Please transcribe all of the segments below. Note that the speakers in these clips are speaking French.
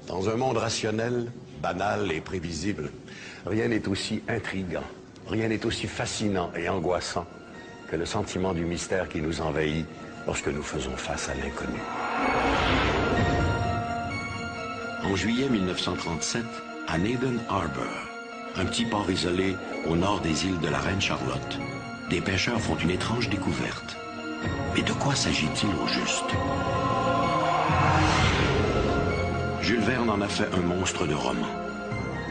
Dans un monde rationnel, banal et prévisible, rien n'est aussi intriguant, rien n'est aussi fascinant et angoissant que le sentiment du mystère qui nous envahit lorsque nous faisons face à l'inconnu. En juillet 1937, à Naden Harbor, un petit port isolé au nord des îles de la Reine Charlotte, des pêcheurs font une étrange découverte. Mais de quoi s'agit-il au juste? Jules Verne en a fait un monstre de roman.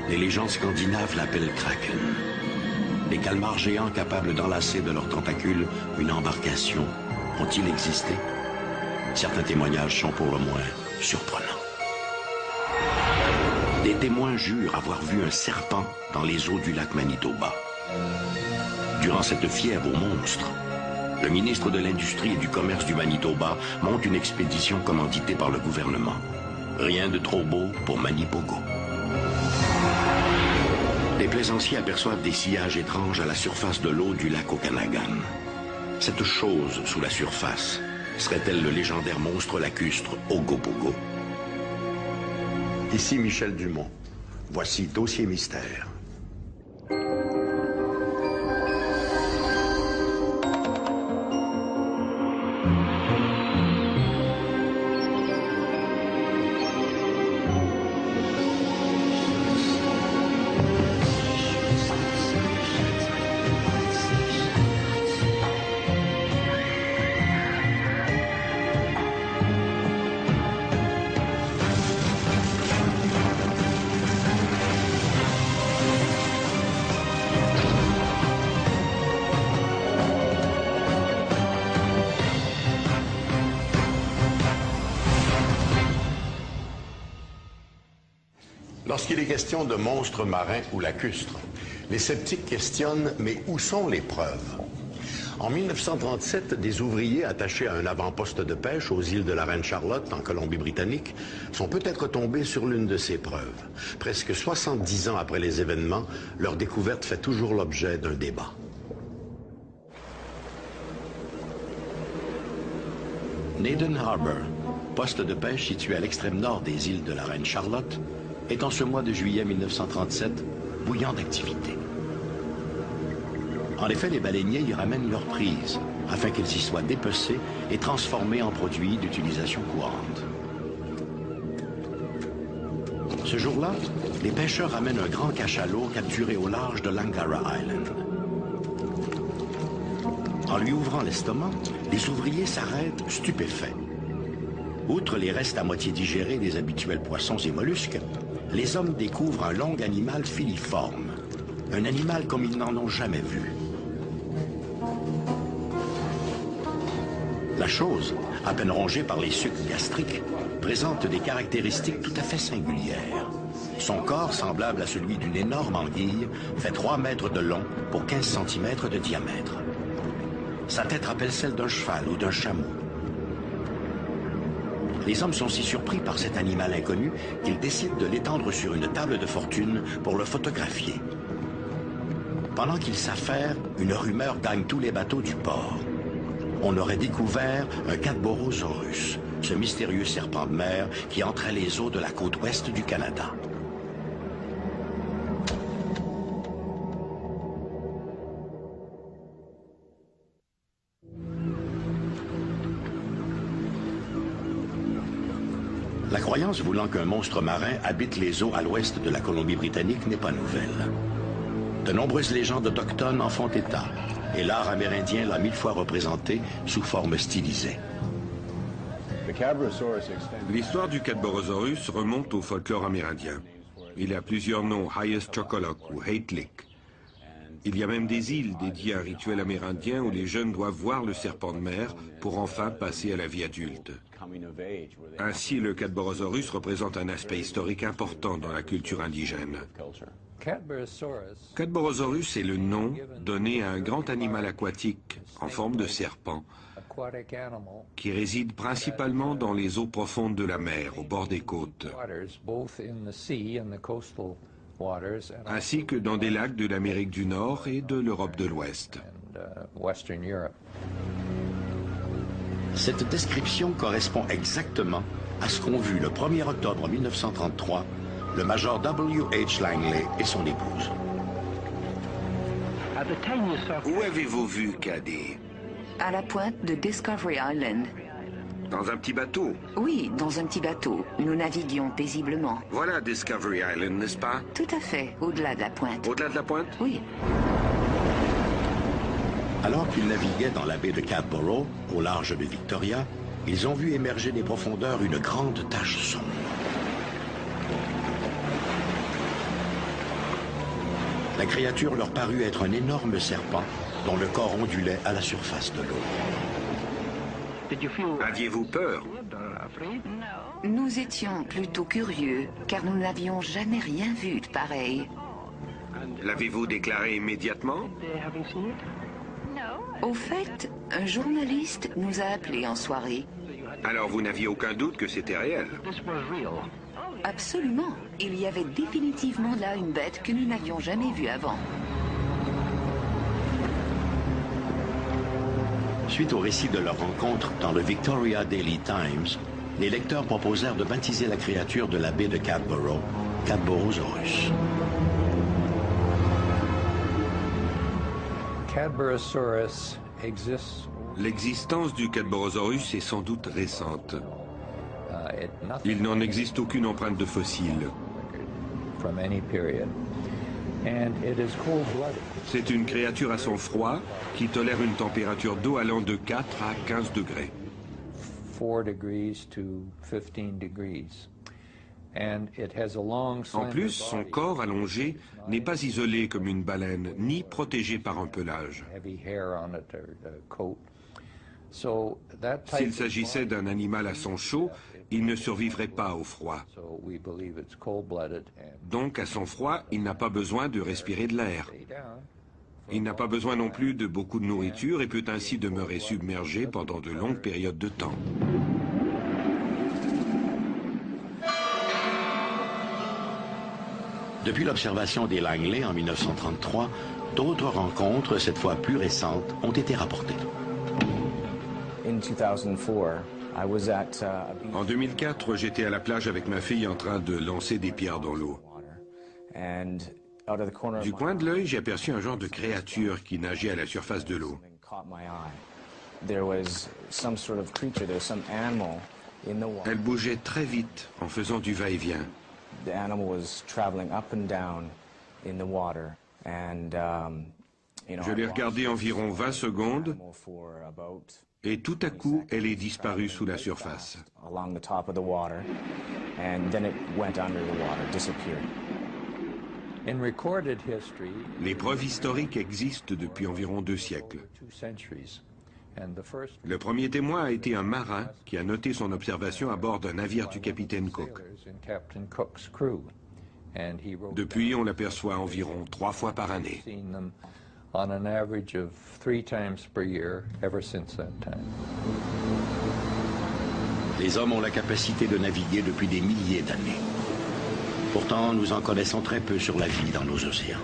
Les légendes scandinaves l'appellent Kraken. Les calmars géants capables d'enlacer de leurs tentacules une embarcation ont-ils existé? Certains témoignages sont pour le moins surprenants. Des témoins jurent avoir vu un serpent dans les eaux du lac Manitoba. Durant cette fièvre aux monstres, le ministre de l'Industrie et du Commerce du Manitoba monte une expédition commanditée par le gouvernement. Rien de trop beau pour Manipogo. Les plaisanciers aperçoivent des sillages étranges à la surface de l'eau du lac Okanagan. Cette chose sous la surface serait-elle le légendaire monstre lacustre Ogopogo? Ici Michel Dumont. Voici Dossier Mystère. Lorsqu'il est question de monstres marins ou lacustres, les sceptiques questionnent « mais où sont les preuves ?» En 1937, des ouvriers attachés à un avant-poste de pêche aux îles de la Reine-Charlotte, en Colombie-Britannique, sont peut-être tombés sur l'une de ces preuves. Presque 70 ans après les événements, leur découverte fait toujours l'objet d'un débat. Naden Harbor, poste de pêche situé à l'extrême nord des îles de la Reine-Charlotte, est en ce mois de juillet 1937 bouillant d'activité. En effet, les baleiniers y ramènent leurs prises afin qu'elles y soient dépecées et transformées en produits d'utilisation courante. Ce jour-là, les pêcheurs ramènent un grand cachalot capturé au large de Langara Island. En lui ouvrant l'estomac, les ouvriers s'arrêtent stupéfaits. Outre les restes à moitié digérés des habituels poissons et mollusques, les hommes découvrent un long animal filiforme, un animal comme ils n'en ont jamais vu. La chose, à peine rongée par les sucs gastriques, présente des caractéristiques tout à fait singulières. Son corps, semblable à celui d'une énorme anguille, fait 3 mètres de long pour 15 cm de diamètre. Sa tête rappelle celle d'un cheval ou d'un chameau. Les hommes sont si surpris par cet animal inconnu qu'ils décident de l'étendre sur une table de fortune pour le photographier. Pendant qu'ils s'affairent, une rumeur gagne tous les bateaux du port. On aurait découvert un Cadborosaurus, ce mystérieux serpent de mer qui entrait les eaux de la côte ouest du Canada. La croyance voulant qu'un monstre marin habite les eaux à l'ouest de la Colombie-Britannique n'est pas nouvelle. De nombreuses légendes autochtones en font état, et l'art amérindien l'a 1000 fois représenté sous forme stylisée. L'histoire du Cadborosaurus remonte au folklore amérindien. Il a plusieurs noms, Highest Chocolock ou Hate Lick. Il y a même des îles dédiées à un rituel amérindien où les jeunes doivent voir le serpent de mer pour enfin passer à la vie adulte. Ainsi, le Cadborosaurus représente un aspect historique important dans la culture indigène. Cadborosaurus est le nom donné à un grand animal aquatique en forme de serpent qui réside principalement dans les eaux profondes de la mer, au bord des côtes, ainsi que dans des lacs de l'Amérique du Nord et de l'Europe de l'Ouest. Cette description correspond exactement à ce qu'ont vu le 1er octobre 1933 le major W.H. Langley et son épouse. Où avez-vous vu Cadet? À la pointe de Discovery Island. Dans un petit bateau? Oui, dans un petit bateau. Nous naviguions paisiblement. Voilà Discovery Island, n'est-ce pas? Tout à fait, au-delà de la pointe. Au-delà de la pointe? Oui. Alors qu'ils naviguaient dans la baie de Cadborough, au large de Victoria, ils ont vu émerger des profondeurs une grande tache sombre. La créature leur parut être un énorme serpent dont le corps ondulait à la surface de l'eau. Aviez-vous peur? Nous étions plutôt curieux, car nous n'avions jamais rien vu de pareil. L'avez-vous déclaré immédiatement? Au fait, un journaliste nous a appelés en soirée. Alors vous n'aviez aucun doute que c'était réel? Absolument. Il y avait définitivement là une bête que nous n'avions jamais vue avant. Suite au récit de leur rencontre dans le Victoria Daily Times, les lecteurs proposèrent de baptiser la créature de la baie de Cadborough, Cadborosaurus. Cadborosaurus exists. L'existence du Cadborosaurus est sans doute récente. Il n'en existe aucune empreinte de fossile. C'est une créature à sang froid qui tolère une température d'eau allant de 4 à 15 degrés. En plus, son corps allongé n'est pas isolé comme une baleine, ni protégé par un pelage. S'il s'agissait d'un animal à sang chaud, il ne survivrait pas au froid. Donc, à sang froid, il n'a pas besoin de respirer de l'air. Il n'a pas besoin non plus de beaucoup de nourriture et peut ainsi demeurer submergé pendant de longues périodes de temps. Depuis l'observation des Langley en 1933, d'autres rencontres, cette fois plus récentes, ont été rapportées. En 2004, j'étais à la plage avec ma fille en train de lancer des pierres dans l'eau. Du coin de l'œil, j'ai aperçu un genre de créature qui nageait à la surface de l'eau. Elle bougeait très vite en faisant du va-et-vient. Je l'ai regardée environ 20 secondes et tout à coup, elle est disparue sous la surface. Les preuves historiques existent depuis environ 2 siècles. Le premier témoin a été un marin qui a noté son observation à bord d'un navire du capitaine Cook. Depuis, on l'aperçoit environ 3 fois par année. Les hommes ont la capacité de naviguer depuis des milliers d'années. Pourtant, nous en connaissons très peu sur la vie dans nos océans.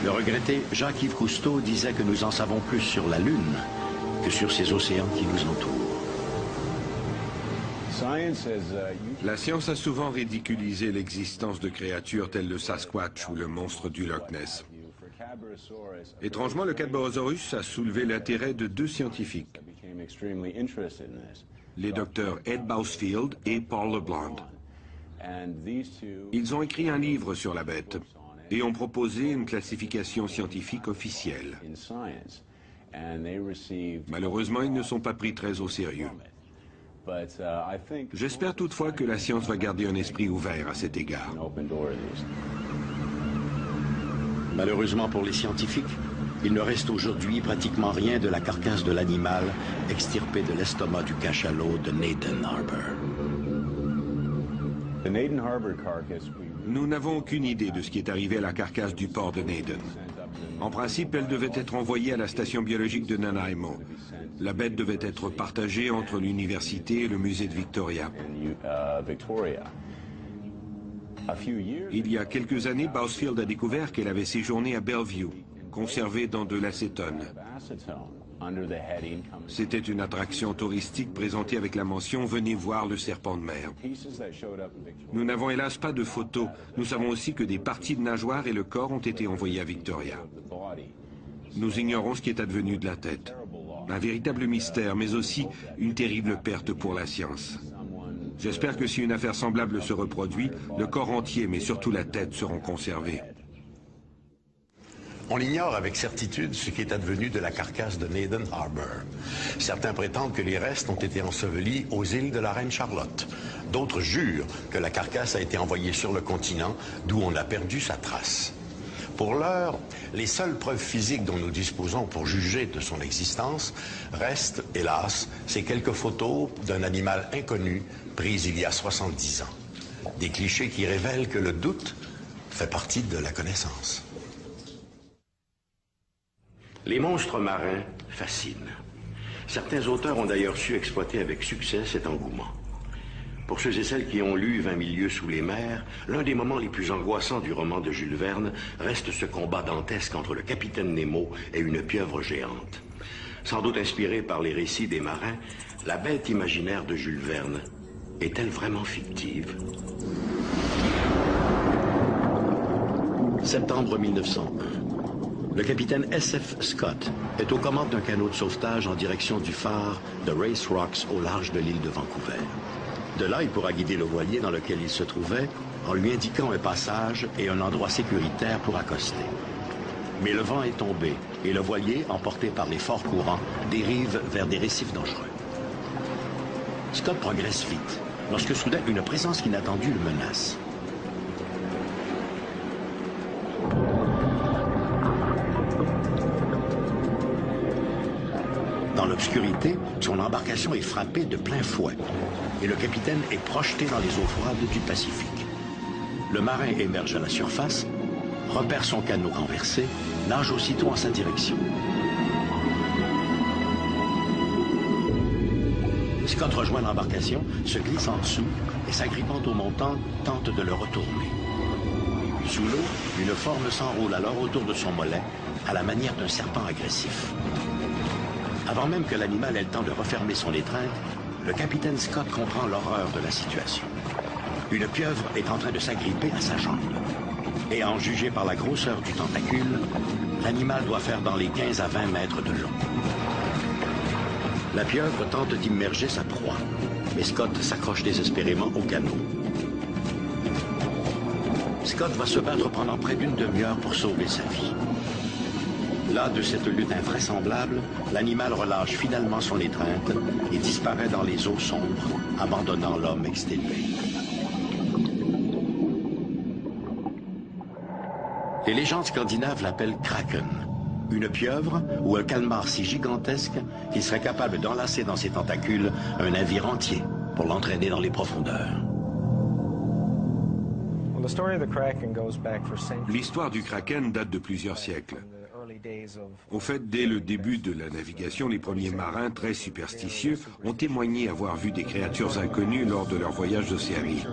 Le regretté Jacques-Yves Cousteau disait que nous en savons plus sur la Lune que sur ces océans qui nous entourent. La science a souvent ridiculisé l'existence de créatures telles le Sasquatch ou le monstre du Loch Ness. Étrangement, le Cadborosaurus a soulevé l'intérêt de 2 scientifiques, les docteurs Ed Bousfield et Paul LeBlanc. Ils ont écrit un livre sur la bête et ont proposé une classification scientifique officielle. Malheureusement, ils ne sont pas pris très au sérieux. J'espère toutefois que la science va garder un esprit ouvert à cet égard. Malheureusement pour les scientifiques, il ne reste aujourd'hui pratiquement rien de la carcasse de l'animal extirpé de l'estomac du cachalot de Naden Harbor. Nous n'avons aucune idée de ce qui est arrivé à la carcasse du port de Naden. En principe, elle devait être envoyée à la station biologique de Nanaimo. La bête devait être partagée entre l'université et le musée de Victoria. Il y a quelques années, Bousfield a découvert qu'elle avait séjourné à Bellevue, conservée dans de l'acétone. C'était une attraction touristique présentée avec la mention « Venez voir le serpent de mer ». Nous n'avons hélas pas de photos. Nous savons aussi que des parties de nageoires et le corps ont été envoyés à Victoria. Nous ignorons ce qui est advenu de la tête. Un véritable mystère, mais aussi une terrible perte pour la science. J'espère que si une affaire semblable se reproduit, le corps entier, mais surtout la tête, seront conservés. On ignore avec certitude ce qui est advenu de la carcasse de Naden Harbor. Certains prétendent que les restes ont été ensevelis aux îles de la Reine Charlotte. D'autres jurent que la carcasse a été envoyée sur le continent, d'où on a perdu sa trace. Pour l'heure, les seules preuves physiques dont nous disposons pour juger de son existence restent, hélas, ces quelques photos d'un animal inconnu prises il y a 70 ans. Des clichés qui révèlent que le doute fait partie de la connaissance. Les monstres marins fascinent. Certains auteurs ont d'ailleurs su exploiter avec succès cet engouement. Pour ceux et celles qui ont lu 20 000 lieues sous les mers, l'un des moments les plus angoissants du roman de Jules Verne reste ce combat dantesque entre le capitaine Nemo et une pieuvre géante. Sans doute inspirée par les récits des marins, la bête imaginaire de Jules Verne est-elle vraiment fictive? Septembre 1901. Le capitaine S.F. Scott est aux commandes d'un canot de sauvetage en direction du phare de Race Rocks au large de l'île de Vancouver. De là, il pourra guider le voilier dans lequel il se trouvait en lui indiquant un passage et un endroit sécuritaire pour accoster. Mais le vent est tombé et le voilier, emporté par les forts courants, dérive vers des récifs dangereux. Scott progresse vite lorsque soudain une présence inattendue le menace. Dans l'obscurité, son embarcation est frappée de plein fouet et le capitaine est projeté dans les eaux froides du Pacifique. Le marin émerge à la surface, repère son canot renversé, nage aussitôt en sa direction. Scott rejoint l'embarcation, se glisse en dessous et s'agrippant au montant, tente de le retourner. Sous l'eau, une forme s'enroule alors autour de son mollet à la manière d'un serpent agressif. Avant même que l'animal ait le temps de refermer son étreinte, le capitaine Scott comprend l'horreur de la situation. Une pieuvre est en train de s'agripper à sa jambe. Et à en juger par la grosseur du tentacule, l'animal doit faire dans les 15 à 20 mètres de long. La pieuvre tente d'immerger sa proie, mais Scott s'accroche désespérément au canot. Scott va se battre pendant près d'une demi-heure pour sauver sa vie. Là, de cette lutte invraisemblable, l'animal relâche finalement son étreinte et disparaît dans les eaux sombres, abandonnant l'homme exténué. Les légendes scandinaves l'appellent Kraken, une pieuvre ou un calmar si gigantesque qu'il serait capable d'enlacer dans ses tentacules un navire entier pour l'entraîner dans les profondeurs. L'histoire du Kraken date de plusieurs siècles. Au fait, dès le début de la navigation, les premiers marins, très superstitieux, ont témoigné avoir vu des créatures inconnues lors de leurs voyages océaniques.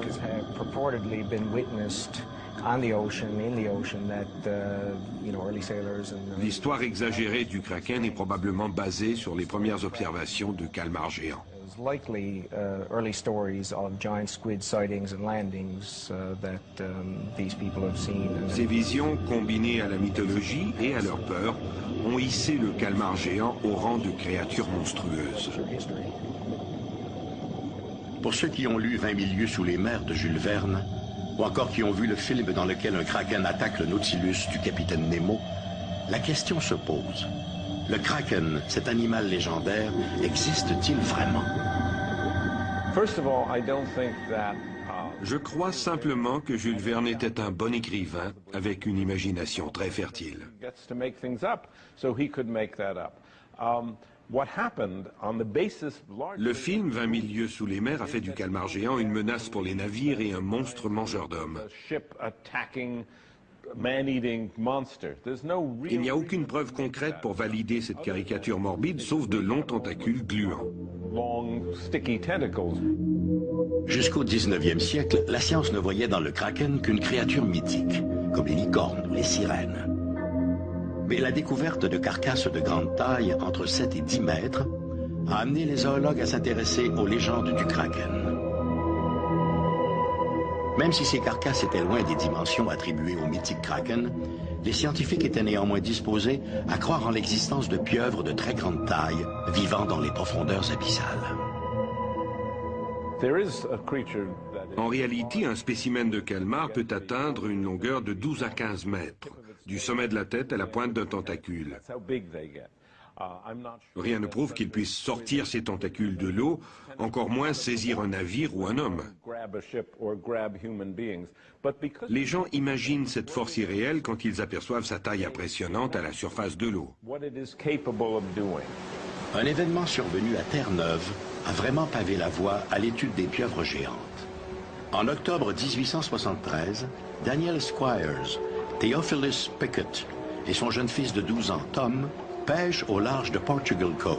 L'histoire exagérée du Kraken est probablement basée sur les premières observations de calmars géants. Ces visions, combinées à la mythologie et à leur peur, ont hissé le calmar géant au rang de créature monstrueuse. Pour ceux qui ont lu 20 000 lieues sous les mers de Jules Verne, ou encore qui ont vu le film dans lequel un kraken attaque le Nautilus du capitaine Nemo, la question se pose. Le kraken, cet animal légendaire, existe-t-il vraiment? Je crois simplement que Jules Verne était un bon écrivain avec une imagination très fertile. Le film 20 000 lieues sous les mers a fait du calmar géant une menace pour les navires et un monstre mangeur d'hommes. Il n'y a aucune preuve concrète pour valider cette caricature morbide, sauf de longs tentacules gluants. Jusqu'au 19e siècle, la science ne voyait dans le kraken qu'une créature mythique, comme les licornes ou les sirènes. Mais la découverte de carcasses de grande taille, entre 7 et 10 mètres, a amené les zoologues à s'intéresser aux légendes du kraken. Même si ces carcasses étaient loin des dimensions attribuées au mythique kraken, les scientifiques étaient néanmoins disposés à croire en l'existence de pieuvres de très grande taille vivant dans les profondeurs abyssales. En réalité, un spécimen de calmar peut atteindre une longueur de 12 à 15 mètres, du sommet de la tête à la pointe d'un tentacule. Rien ne prouve qu'il puisse sortir ses tentacules de l'eau, encore moins saisir un navire ou un homme. Les gens imaginent cette force irréelle quand ils aperçoivent sa taille impressionnante à la surface de l'eau. Un événement survenu à Terre-Neuve a vraiment pavé la voie à l'étude des pieuvres géantes. En octobre 1873, Daniel Squires, Theophilus Pickett et son jeune fils de 12 ans, Tom, pêchent au large de Portugal Cove.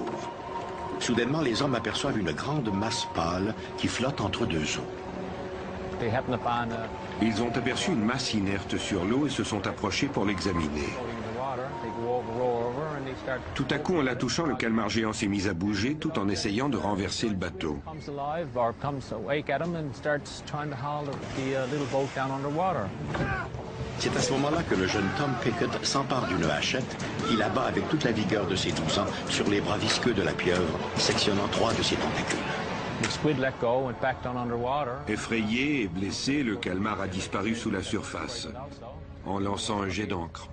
Soudainement, les hommes aperçoivent une grande masse pâle qui flotte entre deux eaux. Ils ont aperçu une masse inerte sur l'eau et se sont approchés pour l'examiner. Tout à coup, en la touchant, le calmar géant s'est mis à bouger tout en essayant de renverser le bateau. C'est à ce moment-là que le jeune Tom Pickett s'empare d'une hachette qu'il abat avec toute la vigueur de ses 12 ans sur les bras visqueux de la pieuvre, sectionnant 3 de ses tentacules. Effrayé et blessé, le calmar a disparu sous la surface, en lançant un jet d'encre.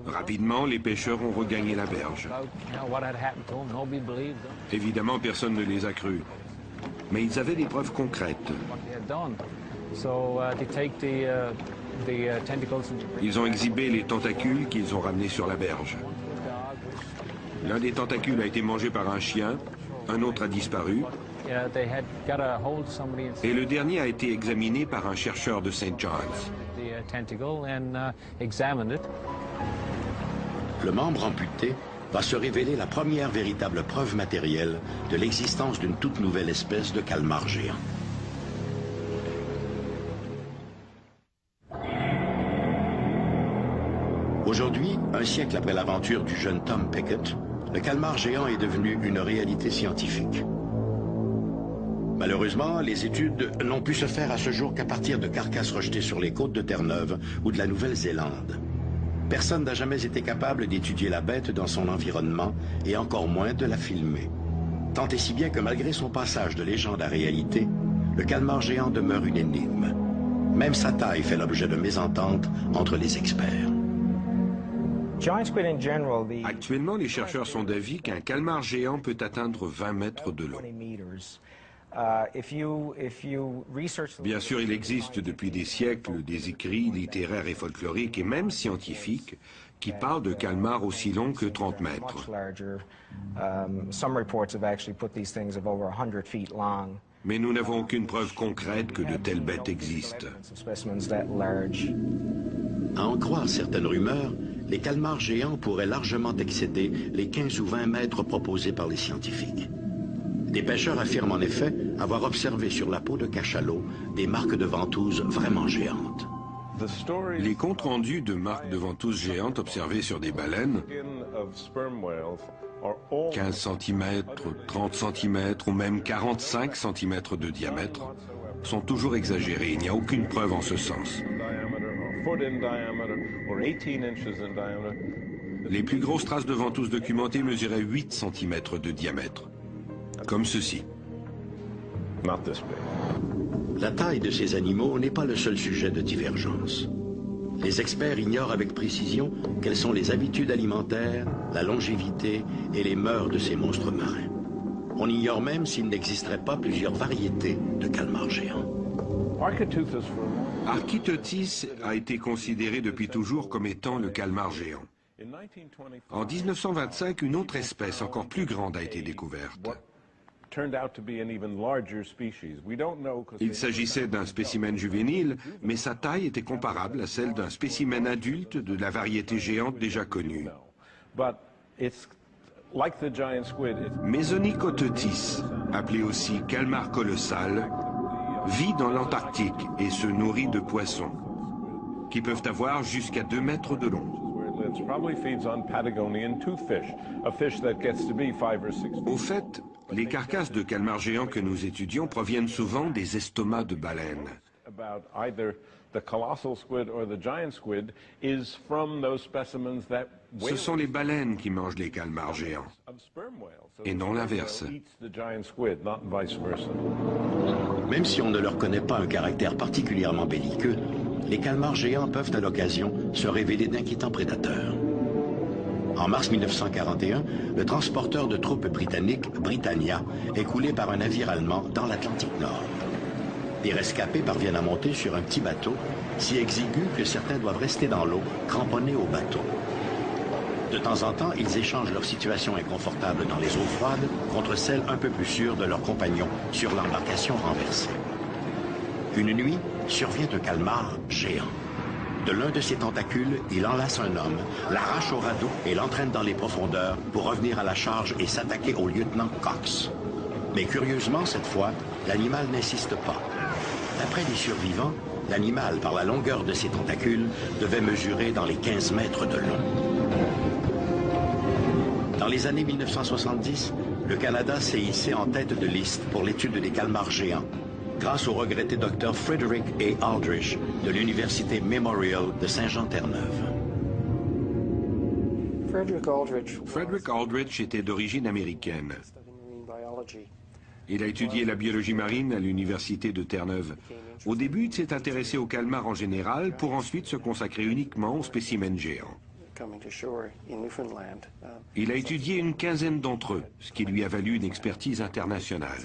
Rapidement, les pêcheurs ont regagné la berge. Évidemment, personne ne les a crus, mais ils avaient des preuves concrètes. Ils ont exhibé les tentacules qu'ils ont ramenés sur la berge. L'un des tentacules a été mangé par un chien, un autre a disparu, et le dernier a été examiné par un chercheur de St. John's. Le membre amputé va se révéler la première véritable preuve matérielle de l'existence d'une toute nouvelle espèce de calmar géant. Aujourd'hui, un siècle après l'aventure du jeune Tom Pickett, le calmar géant est devenu une réalité scientifique. Malheureusement, les études n'ont pu se faire à ce jour qu'à partir de carcasses rejetées sur les côtes de Terre-Neuve ou de la Nouvelle-Zélande. Personne n'a jamais été capable d'étudier la bête dans son environnement et encore moins de la filmer. Tant et si bien que malgré son passage de légende à réalité, le calmar géant demeure une énigme. Même sa taille fait l'objet de mésententes entre les experts. Actuellement, les chercheurs sont d'avis qu'un calmar géant peut atteindre 20 mètres de long. Bien sûr, il existe depuis des siècles des écrits littéraires et folkloriques et même scientifiques qui parlent de calmars aussi longs que 30 mètres. Mais nous n'avons aucune preuve concrète que de telles bêtes existent. À en croire certaines rumeurs, les calmars géants pourraient largement excéder les 15 ou 20 mètres proposés par les scientifiques. Des pêcheurs affirment en effet avoir observé sur la peau de cachalot des marques de ventouses vraiment géantes. Les comptes rendus de marques de ventouses géantes observées sur des baleines, 15 cm, 30 cm ou même 45 cm de diamètre, sont toujours exagérés. Il n'y a aucune preuve en ce sens. Les plus grosses traces de ventouses documentées mesuraient 8 cm de diamètre, comme ceci. La taille de ces animaux n'est pas le seul sujet de divergence. Les experts ignorent avec précision quelles sont les habitudes alimentaires, la longévité et les mœurs de ces monstres marins. On ignore même s'il n'existerait pas plusieurs variétés de calmars géants. Architeuthis a été considéré depuis toujours comme étant le calmar géant. En 1925, une autre espèce encore plus grande a été découverte. Il s'agissait d'un spécimen juvénile, mais sa taille était comparable à celle d'un spécimen adulte de la variété géante déjà connue. Mesonychoteuthis, appelé aussi calmar colossal, vit dans l'Antarctique et se nourrit de poissons. qui peuvent avoir jusqu'à 2 mètres de long. Au fait, les carcasses de calmars géants que nous étudions proviennent souvent des estomacs de baleines. Ce sont les baleines qui mangent les calmars géants, et non l'inverse. Même si on ne leur connaît pas un caractère particulièrement belliqueux, les calmars géants peuvent à l'occasion se révéler d'inquiétants prédateurs. En mars 1941, le transporteur de troupes britanniques Britannia est coulé par un navire allemand dans l'Atlantique Nord. Des rescapés parviennent à monter sur un petit bateau, si exigu que certains doivent rester dans l'eau, cramponnés au bateau. De temps en temps, ils échangent leur situation inconfortable dans les eaux froides contre celle un peu plus sûre de leurs compagnons sur l'embarcation renversée. Une nuit, survient un calmar géant. De l'un de ses tentacules, il enlace un homme, l'arrache au radeau et l'entraîne dans les profondeurs pour revenir à la charge et s'attaquer au lieutenant Cox. Mais curieusement, cette fois, l'animal n'insiste pas. D'après les survivants, l'animal, par la longueur de ses tentacules, devait mesurer dans les 15 mètres de long. Dans les années 1970, le Canada s'est hissé en tête de liste pour l'étude des calmars géants, grâce au regretté docteur Frederick A. Aldrich de l'Université Memorial de Saint-Jean-Terre-Neuve. Frederick Aldrich était d'origine américaine. Il a étudié la biologie marine à l'Université de Terre-Neuve. Au début, il s'est intéressé aux calmars en général pour ensuite se consacrer uniquement aux spécimens géants. Il a étudié une quinzaine d'entre eux, ce qui lui a valu une expertise internationale.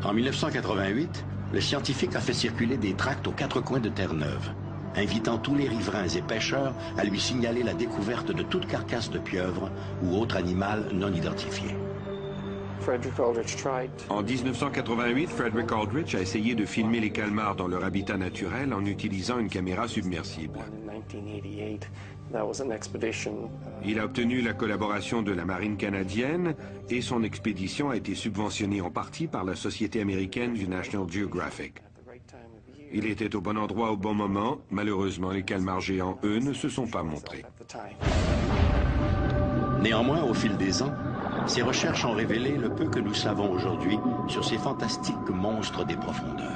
En 1988, le scientifique a fait circuler des tracts aux 4 coins de Terre-Neuve, invitant tous les riverains et pêcheurs à lui signaler la découverte de toute carcasse de pieuvre ou autre animal non identifié. En 1988, Frederick Aldrich a essayé de filmer les calmars dans leur habitat naturel en utilisant une caméra submersible. Il a obtenu la collaboration de la marine canadienne et son expédition a été subventionnée en partie par la société américaine du National Geographic. Il était au bon endroit au bon moment. Malheureusement, les calmars géants, eux, ne se sont pas montrés. Néanmoins, au fil des ans, ces recherches ont révélé le peu que nous savons aujourd'hui sur ces fantastiques monstres des profondeurs.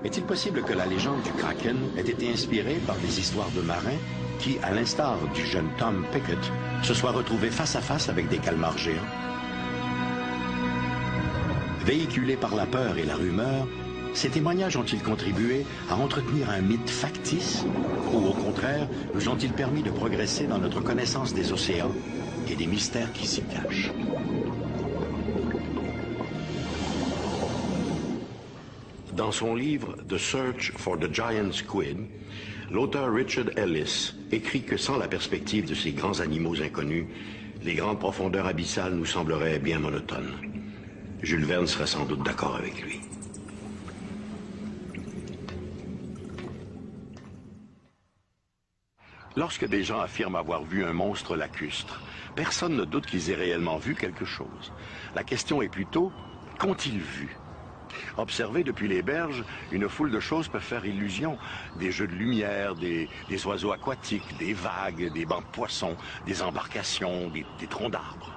Est-il possible que la légende du Kraken ait été inspirée par des histoires de marins qui, à l'instar du jeune Tom Pickett, se soient retrouvés face à face avec des calmars géants? Véhiculés par la peur et la rumeur, ces témoignages ont-ils contribué à entretenir un mythe factice ou, au contraire, nous ont-ils permis de progresser dans notre connaissance des océans et des mystères qui s'y cachent? Dans son livre « The Search for the Giant Squid », l'auteur Richard Ellis écrit que sans la perspective de ces grands animaux inconnus, les grandes profondeurs abyssales nous sembleraient bien monotones. Jules Verne serait sans doute d'accord avec lui. Lorsque des gens affirment avoir vu un monstre lacustre, personne ne doute qu'ils aient réellement vu quelque chose. La question est plutôt, qu'ont-ils vu? Observés depuis les berges, une foule de choses peuvent faire illusion. Des jeux de lumière, des oiseaux aquatiques, des vagues, des bancs de poissons, des embarcations, des troncs d'arbres.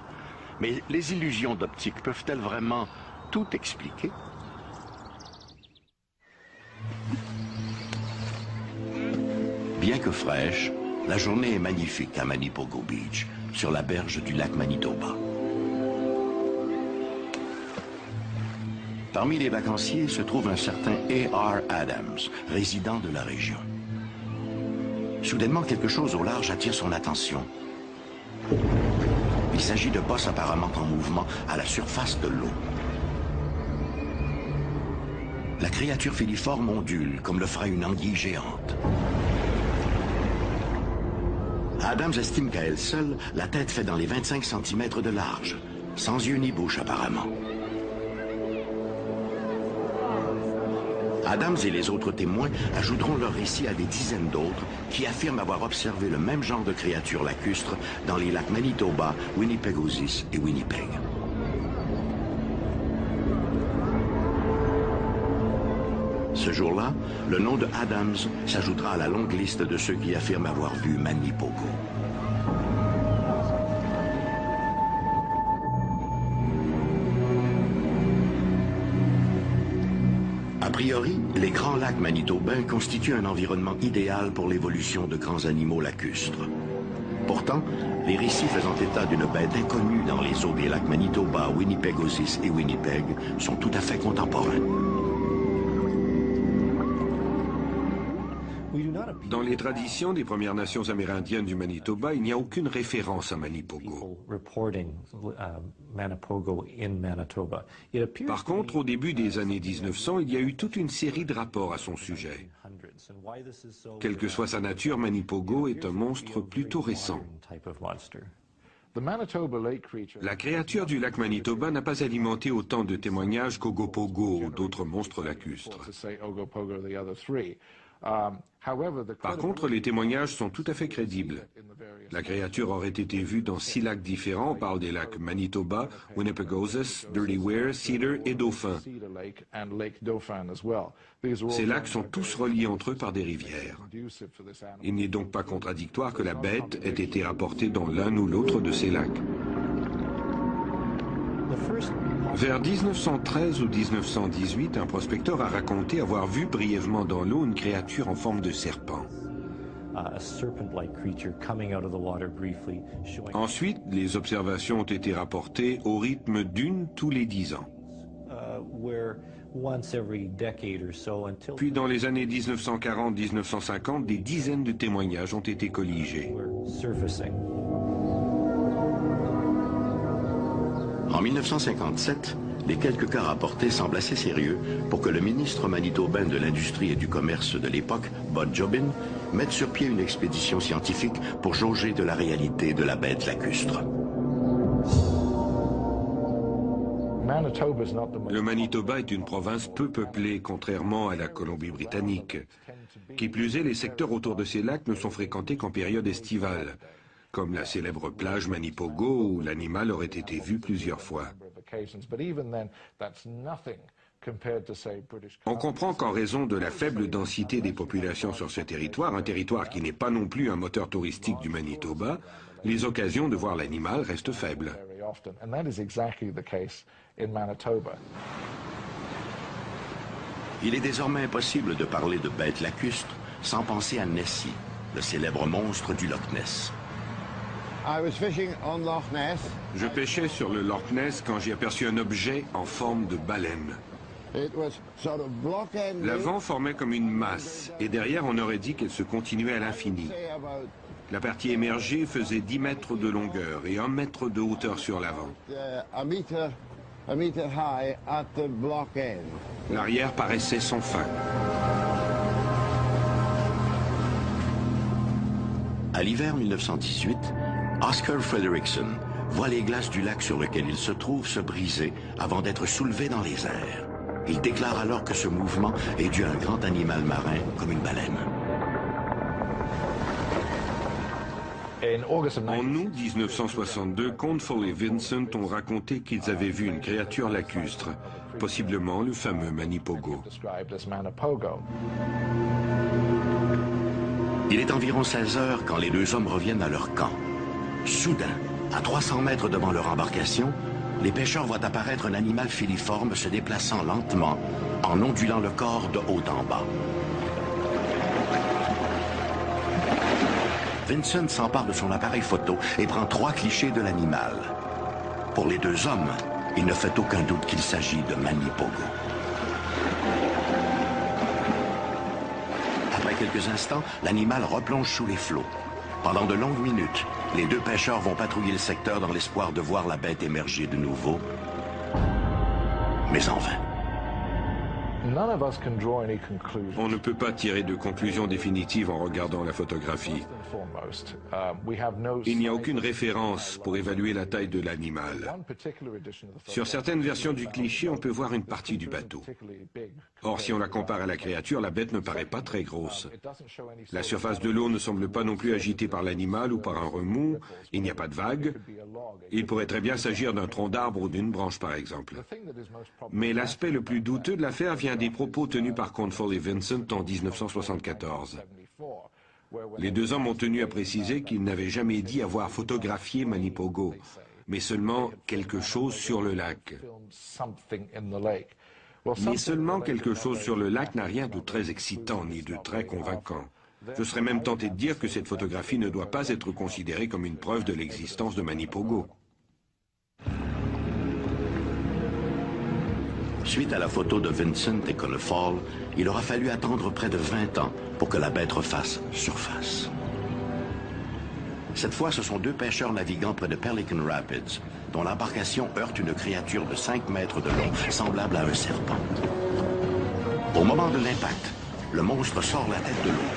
Mais les illusions d'optique peuvent-elles vraiment tout expliquer? Bien que fraîche, la journée est magnifique à Manipogo Beach, sur la berge du lac Manitoba. Parmi les vacanciers se trouve un certain A.R. Adams, résident de la région. Soudainement, quelque chose au large attire son attention. Il s'agit de bosses apparemment en mouvement à la surface de l'eau. La créature filiforme ondule comme le ferait une anguille géante. Adams estime qu'à elle seule, la tête fait dans les 25 cm de large, sans yeux ni bouche apparemment. Adams et les autres témoins ajouteront leur récit à des dizaines d'autres qui affirment avoir observé le même genre de créatures lacustres dans les lacs Manitoba, Winnipegosis et Winnipeg. Ce jour-là, le nom de Adams s'ajoutera à la longue liste de ceux qui affirment avoir vu Manipogo. A priori, les grands lacs manitobains constituent un environnement idéal pour l'évolution de grands animaux lacustres. Pourtant, les récits faisant état d'une bête inconnue dans les eaux des lacs Manitoba, Winnipegosis et Winnipeg sont tout à fait contemporains. Dans les traditions des Premières Nations amérindiennes du Manitoba, il n'y a aucune référence à Manipogo. Par contre, au début des années 1900, il y a eu toute une série de rapports à son sujet. Quelle que soit sa nature, Manipogo est un monstre plutôt récent. La créature du lac Manitoba n'a pas alimenté autant de témoignages qu'Ogopogo ou d'autres monstres lacustres. Par contre, les témoignages sont tout à fait crédibles. La créature aurait été vue dans 6 lacs différents. On parle des lacs Manitoba, Winnipegosis, Dirty Weir, Cedar et Dauphin. Ces lacs sont tous reliés entre eux par des rivières. Il n'est donc pas contradictoire que la bête ait été rapportée dans l'un ou l'autre de ces lacs. Vers 1913 ou 1918, un prospecteur a raconté avoir vu brièvement dans l'eau une créature en forme de serpent. Ensuite, les observations ont été rapportées au rythme d'une tous les 10 ans. Puis dans les années 1940-1950, des dizaines de témoignages ont été colligés. En 1957, les quelques cas rapportés semblent assez sérieux pour que le ministre manitobain de l'Industrie et du Commerce de l'époque, Bud Jobin, mette sur pied une expédition scientifique pour jauger de la réalité de la bête lacustre. Le Manitoba est une province peu peuplée, contrairement à la Colombie-Britannique. Qui plus est, les secteurs autour de ces lacs ne sont fréquentés qu'en période estivale, comme la célèbre plage Manipogo où l'animal aurait été vu plusieurs fois. On comprend qu'en raison de la faible densité des populations sur ce territoire, un territoire qui n'est pas non plus un moteur touristique du Manitoba, les occasions de voir l'animal restent faibles. Il est désormais impossible de parler de bête lacustre sans penser à Nessie, le célèbre monstre du Loch Ness. Je pêchais sur le Loch Ness quand j'ai aperçu un objet en forme de baleine. L'avant formait comme une masse, et derrière on aurait dit qu'elle se continuait à l'infini. La partie émergée faisait 10 mètres de longueur et 1 mètre de hauteur sur l'avant. L'arrière paraissait sans fin. À l'hiver 1918, Oscar Frederickson voit les glaces du lac sur lequel il se trouve se briser avant d'être soulevé dans les airs. Il déclare alors que ce mouvement est dû à un grand animal marin comme une baleine. En août 1962, Cornfall et Vincent ont raconté qu'ils avaient vu une créature lacustre, possiblement le fameux Manipogo. Il est environ 16 heures quand les deux hommes reviennent à leur camp. Soudain, à 300 mètres devant leur embarcation, les pêcheurs voient apparaître un animal filiforme se déplaçant lentement, en ondulant le corps de haut en bas. Vincent s'empare de son appareil photo et prend 3 clichés de l'animal. Pour les deux hommes, il ne fait aucun doute qu'il s'agit de Manipogo. Après quelques instants, l'animal replonge sous les flots. Pendant de longues minutes, les deux pêcheurs vont patrouiller le secteur dans l'espoir de voir la bête émerger de nouveau, mais en vain. On ne peut pas tirer de conclusion définitive en regardant la photographie. Il n'y a aucune référence pour évaluer la taille de l'animal. Sur certaines versions du cliché, on peut voir une partie du bateau. Or, si on la compare à la créature, la bête ne paraît pas très grosse. La surface de l'eau ne semble pas non plus agitée par l'animal ou par un remous. Il n'y a pas de vagues. Il pourrait très bien s'agir d'un tronc d'arbre ou d'une branche, par exemple. Mais l'aspect le plus douteux de l'affaire vient un des propos tenus par Cornfall et Vincent en 1974. Les deux hommes ont tenu à préciser qu'ils n'avaient jamais dit avoir photographié Manipogo, mais seulement quelque chose sur le lac. Mais seulement quelque chose sur le lac n'a rien de très excitant ni de très convaincant. Je serais même tenté de dire que cette photographie ne doit pas être considérée comme une preuve de l'existence de Manipogo. Suite à la photo de Vincent et Cornfall, il aura fallu attendre près de 20 ans pour que la bête refasse surface. Cette fois, ce sont deux pêcheurs naviguant près de Pelican Rapids, dont l'embarcation heurte une créature de 5 mètres de long, semblable à un serpent. Au moment de l'impact, le monstre sort la tête de l'eau.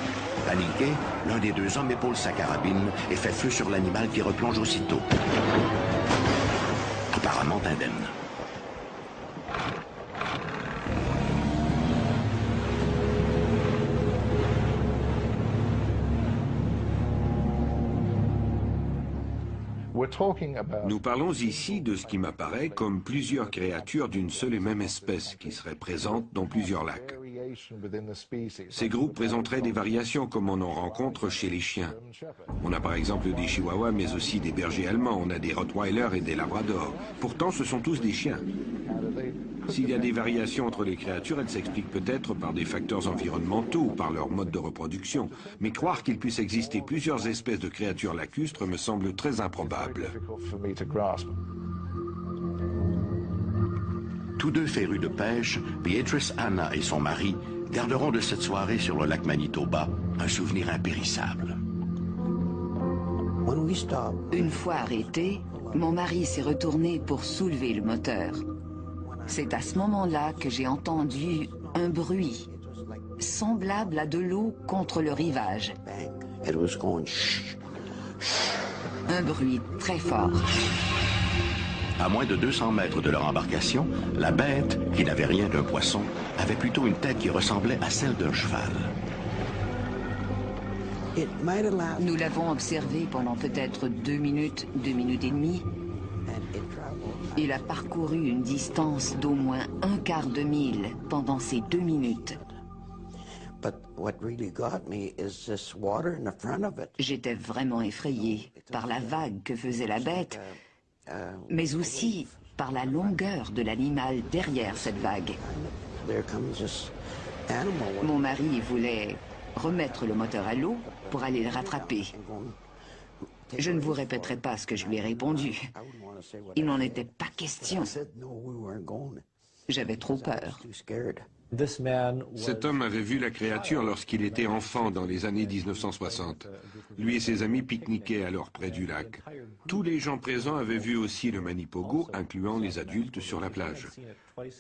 Paniqué, l'un des deux hommes épaule sa carabine et fait feu sur l'animal qui replonge aussitôt. Apparemment indemne. Nous parlons ici de ce qui m'apparaît comme plusieurs créatures d'une seule et même espèce qui seraient présentes dans plusieurs lacs. Ces groupes présenteraient des variations comme on en rencontre chez les chiens. On a par exemple des chihuahuas mais aussi des bergers allemands, on a des rottweilers et des labradors. Pourtant ce sont tous des chiens. S'il y a des variations entre les créatures, elles s'expliquent peut-être par des facteurs environnementaux ou par leur mode de reproduction. Mais croire qu'il puisse exister plusieurs espèces de créatures lacustres me semble très improbable. Tous deux férus de pêche, Beatrice Anna et son mari garderont de cette soirée sur le lac Manitoba un souvenir impérissable. Une fois arrêté, mon mari s'est retourné pour soulever le moteur. C'est à ce moment-là que j'ai entendu un bruit semblable à de l'eau contre le rivage. Un bruit très fort. À moins de 200 mètres de leur embarcation, la bête, qui n'avait rien d'un poisson, avait plutôt une tête qui ressemblait à celle d'un cheval. Nous l'avons observé pendant peut-être 2 minutes, 2 minutes et demie. Il a parcouru une distance d'au moins 1/4 de mille pendant ces 2 minutes. J'étais vraiment effrayé par la vague que faisait la bête, mais aussi par la longueur de l'animal derrière cette vague. Mon mari voulait remettre le moteur à l'eau pour aller le rattraper. Je ne vous répéterai pas ce que je lui ai répondu. Il n'en était pas question. J'avais trop peur. Cet homme avait vu la créature lorsqu'il était enfant dans les années 1960. Lui et ses amis pique-niquaient alors près du lac. Tous les gens présents avaient vu aussi le Manipogo, incluant les adultes sur la plage.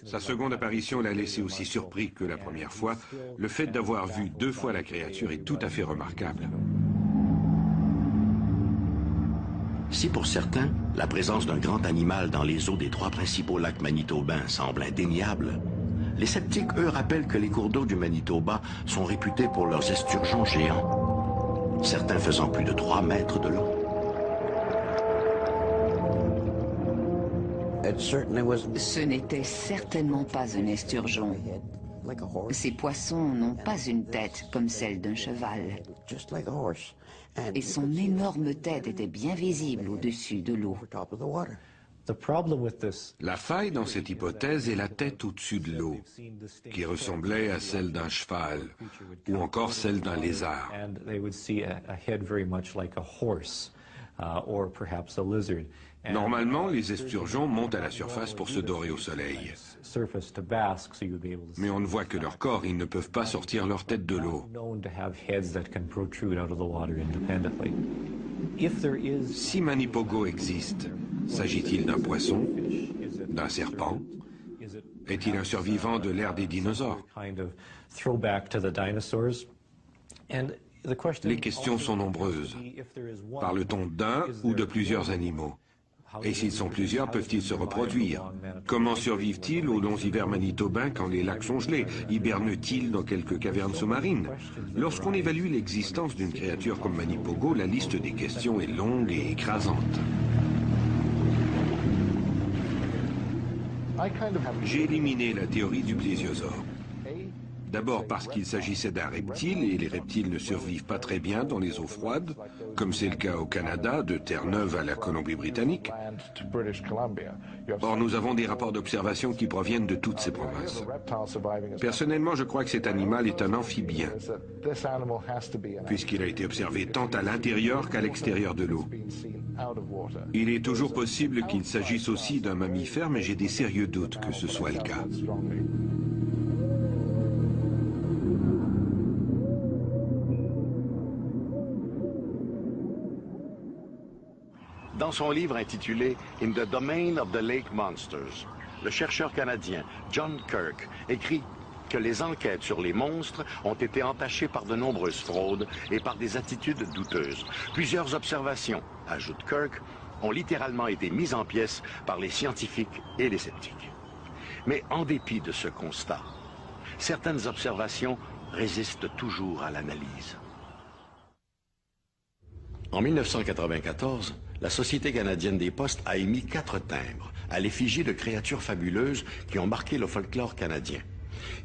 Sa seconde apparition l'a laissé aussi surpris que la première fois. Le fait d'avoir vu 2 fois la créature est tout à fait remarquable. Si pour certains, la présence d'un grand animal dans les eaux des 3 principaux lacs manitobains semble indéniable, les sceptiques, eux, rappellent que les cours d'eau du Manitoba sont réputés pour leurs esturgeons géants, certains faisant plus de 3 mètres de long. Ce n'était certainement pas un esturgeon. Ces poissons n'ont pas une tête comme celle d'un cheval. Et son énorme tête était bien visible au-dessus de l'eau. La faille dans cette hypothèse est la tête au-dessus de l'eau, qui ressemblait à celle d'un cheval, ou encore celle d'un lézard. Normalement, les esturgeons montent à la surface pour se dorer au soleil. Mais on ne voit que leur corps, ils ne peuvent pas sortir leur tête de l'eau. Si Manipogo existe, s'agit-il d'un poisson, d'un serpent? Est-il un survivant de l'ère des dinosaures? Les questions sont nombreuses. Parle-t-on d'un ou de plusieurs animaux? Et s'ils sont plusieurs, peuvent-ils se reproduire? Comment survivent-ils aux longs hivers manitobains quand les lacs sont gelés? Hibernent-ils dans quelques cavernes sous-marines? Lorsqu'on évalue l'existence d'une créature comme Manipogo, la liste des questions est longue et écrasante. J'ai éliminé la théorie du plésiosaure. D'abord parce qu'il s'agissait d'un reptile, et les reptiles ne survivent pas très bien dans les eaux froides, comme c'est le cas au Canada, de Terre-Neuve à la Colombie-Britannique. Or, nous avons des rapports d'observation qui proviennent de toutes ces provinces. Personnellement, je crois que cet animal est un amphibien, puisqu'il a été observé tant à l'intérieur qu'à l'extérieur de l'eau. Il est toujours possible qu'il s'agisse aussi d'un mammifère, mais j'ai des sérieux doutes que ce soit le cas. Dans son livre intitulé « In the Domain of the Lake Monsters », le chercheur canadien John Kirk écrit que les enquêtes sur les monstres ont été entachées par de nombreuses fraudes et par des attitudes douteuses. Plusieurs observations, ajoute Kirk, ont littéralement été mises en pièces par les scientifiques et les sceptiques. Mais en dépit de ce constat, certaines observations résistent toujours à l'analyse. En 1994, la Société canadienne des postes a émis 4 timbres à l'effigie de créatures fabuleuses qui ont marqué le folklore canadien.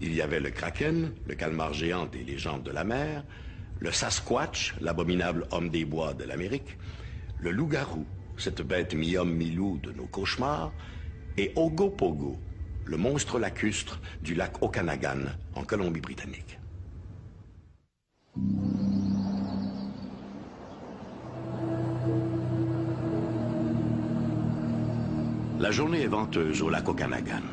Il y avait le kraken, le calmar géant des légendes de la mer, le Sasquatch, l'abominable homme des bois de l'Amérique, le loup-garou, cette bête mi-homme mi-loup de nos cauchemars, et Ogopogo, le monstre lacustre du lac Okanagan en Colombie-Britannique. La journée est venteuse au lac Okanagan.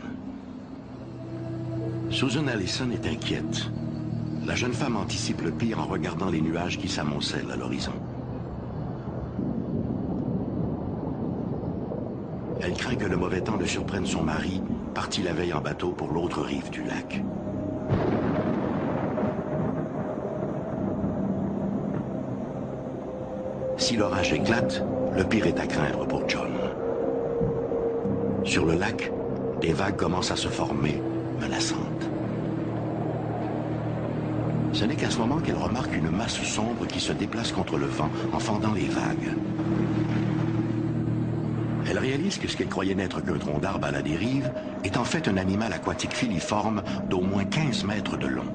Susan Allison est inquiète. La jeune femme anticipe le pire en regardant les nuages qui s'amoncellent à l'horizon. Elle craint que le mauvais temps ne surprenne son mari, parti la veille en bateau pour l'autre rive du lac. Si l'orage éclate, le pire est à craindre pour John. Sur le lac, des vagues commencent à se former, menaçantes. Ce n'est qu'à ce moment qu'elle remarque une masse sombre qui se déplace contre le vent en fendant les vagues. Elle réalise que ce qu'elle croyait n'être qu'un tronc d'arbre à la dérive est en fait un animal aquatique filiforme d'au moins 15 mètres de long.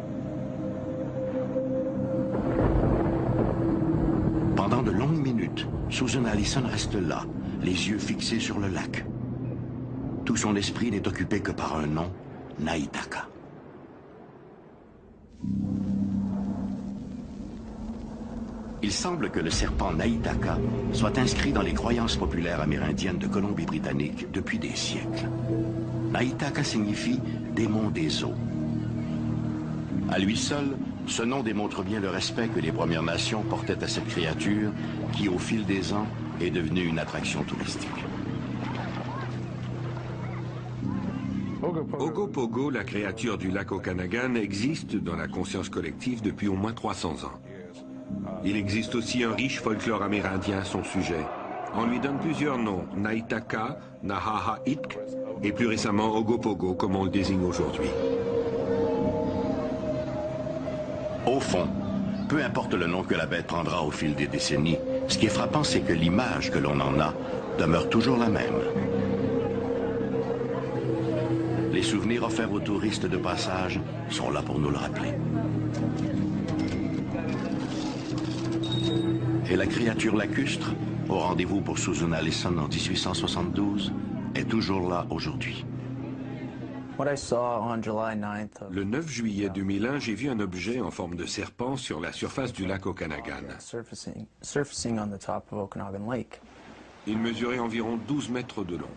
Pendant de longues minutes, Susan Allison reste là, les yeux fixés sur le lac. Tout son esprit n'est occupé que par un nom, Naitaka. Il semble que le serpent Naitaka soit inscrit dans les croyances populaires amérindiennes de Colombie-Britannique depuis des siècles. Naitaka signifie « démon des eaux ». À lui seul, ce nom démontre bien le respect que les Premières Nations portaient à cette créature qui, au fil des ans, est devenue une attraction touristique. Ogopogo, la créature du lac Okanagan, existe dans la conscience collective depuis au moins 300 ans. Il existe aussi un riche folklore amérindien à son sujet. On lui donne plusieurs noms, Naitaka, Nahahaitk et plus récemment Ogopogo, comme on le désigne aujourd'hui. Au fond, peu importe le nom que la bête prendra au fil des décennies, ce qui est frappant, c'est que l'image que l'on en a demeure toujours la même. Les souvenirs offerts aux touristes de passage sont là pour nous le rappeler. Et la créature lacustre, au rendez-vous pour Susan Allison en 1872, est toujours là aujourd'hui. Le 9 juillet 2001, j'ai vu un objet en forme de serpent sur la surface du lac Okanagan. Il mesurait environ 12 mètres de long.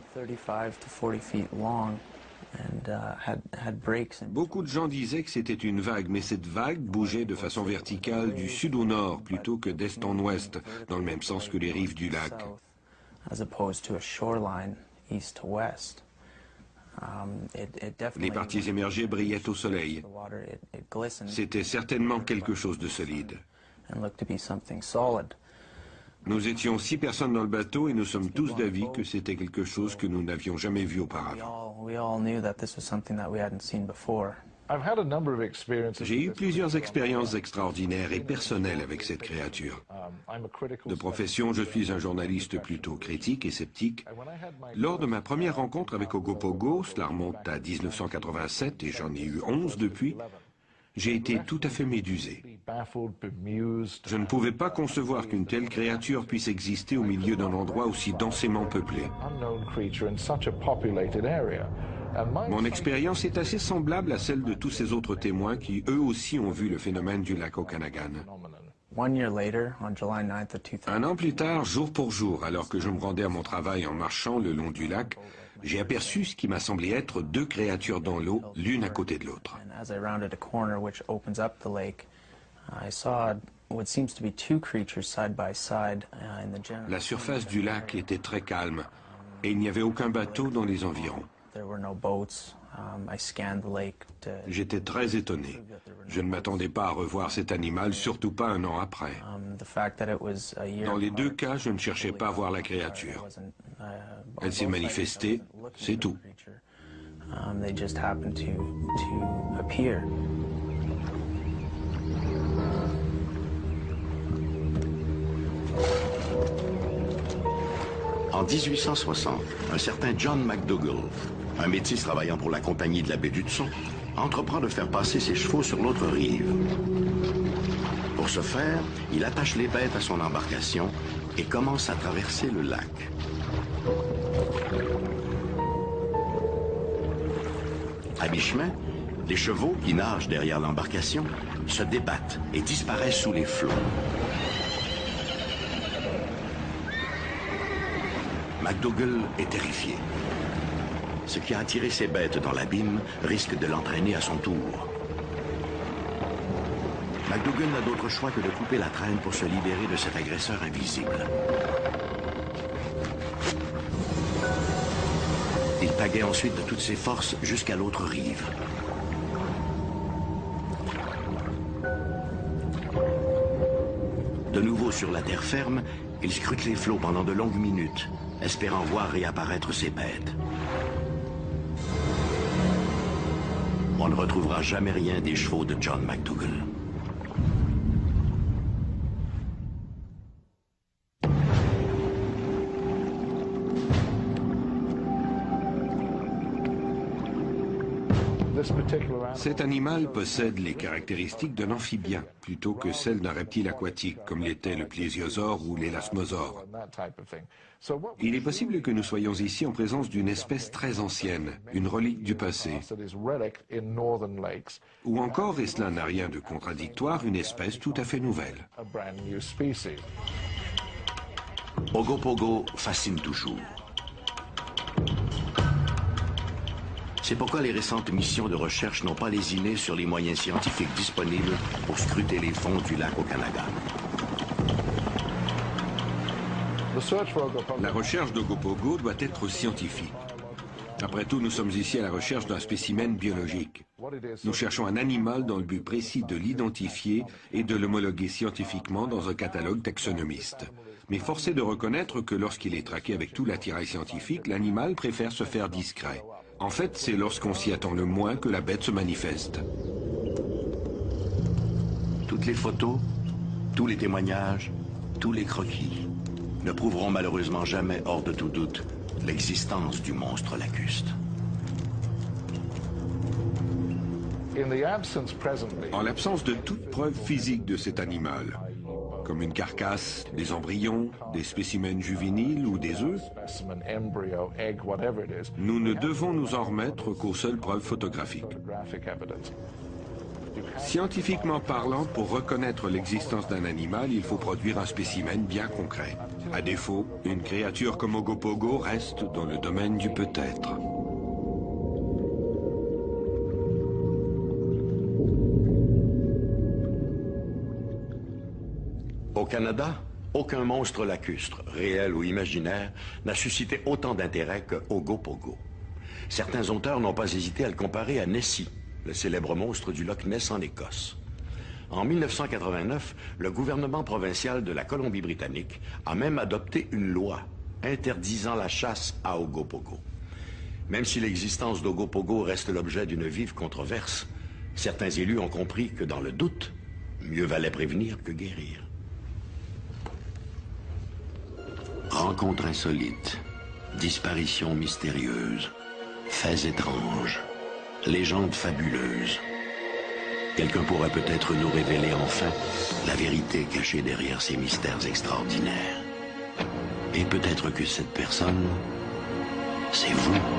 Beaucoup de gens disaient que c'était une vague, mais cette vague bougeait de façon verticale du sud au nord plutôt que d'est en ouest, dans le même sens que les rives du lac. Les parties émergées brillaient au soleil. C'était certainement quelque chose de solide. Nous étions 6 personnes dans le bateau et nous sommes tous d'avis que c'était quelque chose que nous n'avions jamais vu auparavant. J'ai eu plusieurs expériences extraordinaires et personnelles avec cette créature. De profession, je suis un journaliste plutôt critique et sceptique. Lors de ma première rencontre avec Ogopogo, cela remonte à 1987 et j'en ai eu 11 depuis, J'ai été tout à fait médusé. Je ne pouvais pas concevoir qu'une telle créature puisse exister au milieu d'un endroit aussi densément peuplé. Mon expérience est assez semblable à celle de tous ces autres témoins qui, eux aussi, ont vu le phénomène du lac Okanagan. Un an plus tard, jour pour jour, alors que je me rendais à mon travail en marchant le long du lac, j'ai aperçu ce qui m'a semblé être deux créatures dans l'eau, l'une à côté de l'autre. La surface du lac était très calme et il n'y avait aucun bateau dans les environs. J'étais très étonné. Je ne m'attendais pas à revoir cet animal, surtout pas un an après. Dans les deux cas, je ne cherchais pas à voir la créature. Elle s'est manifestée, c'est tout. En 1860, un certain John McDougall, un métis travaillant pour la compagnie de la baie d'Hudson, entreprend de faire passer ses chevaux sur l'autre rive. Pour ce faire, il attache les bêtes à son embarcation et commence à traverser le lac. À mi-chemin, les chevaux qui nagent derrière l'embarcation se débattent et disparaissent sous les flots. McDougall est terrifié. Ce qui a attiré ses bêtes dans l'abîme risque de l'entraîner à son tour. McDougall n'a d'autre choix que de couper la traîne pour se libérer de cet agresseur invisible. Il pagaie ensuite de toutes ses forces jusqu'à l'autre rive. De nouveau sur la terre ferme, il scrute les flots pendant de longues minutes, espérant voir réapparaître ses bêtes. On ne retrouvera jamais rien des chevaux de John McDougall. Cet animal possède les caractéristiques d'un amphibien, plutôt que celles d'un reptile aquatique, comme l'était le plésiosaure ou l'élasmosaure. Il est possible que nous soyons ici en présence d'une espèce très ancienne, une relique du passé. Ou encore, et cela n'a rien de contradictoire, une espèce tout à fait nouvelle. Ogopogo fascine toujours. C'est pourquoi les récentes missions de recherche n'ont pas lésiné sur les moyens scientifiques disponibles pour scruter les fonds du lac Okanagan. La recherche d'Ogopogo doit être scientifique. Après tout, nous sommes ici à la recherche d'un spécimen biologique. Nous cherchons un animal dans le but précis de l'identifier et de l'homologuer scientifiquement dans un catalogue taxonomiste. Mais force est de reconnaître que lorsqu'il est traqué avec tout l'attirail scientifique, l'animal préfère se faire discret. En fait, c'est lorsqu'on s'y attend le moins que la bête se manifeste. Toutes les photos, tous les témoignages, tous les croquis ne prouveront malheureusement jamais, hors de tout doute, l'existence du monstre lacustre. En l'absence de toute preuve physique de cet animal, comme une carcasse, des embryons, des spécimens juvéniles ou des œufs, nous ne devons nous en remettre qu'aux seules preuves photographiques. Scientifiquement parlant, pour reconnaître l'existence d'un animal, il faut produire un spécimen bien concret. À défaut, une créature comme Ogopogo reste dans le domaine du peut-être. Au Canada, aucun monstre lacustre, réel ou imaginaire, n'a suscité autant d'intérêt que Ogopogo. Certains auteurs n'ont pas hésité à le comparer à Nessie, le célèbre monstre du Loch Ness en Écosse. En 1989, le gouvernement provincial de la Colombie-Britannique a même adopté une loi interdisant la chasse à Ogopogo. Même si l'existence d'Ogopogo reste l'objet d'une vive controverse, certains élus ont compris que dans le doute, mieux valait prévenir que guérir. Rencontres insolites, disparitions mystérieuses, faits étranges, légendes fabuleuses. Quelqu'un pourrait peut-être nous révéler enfin la vérité cachée derrière ces mystères extraordinaires. Et peut-être que cette personne, c'est vous.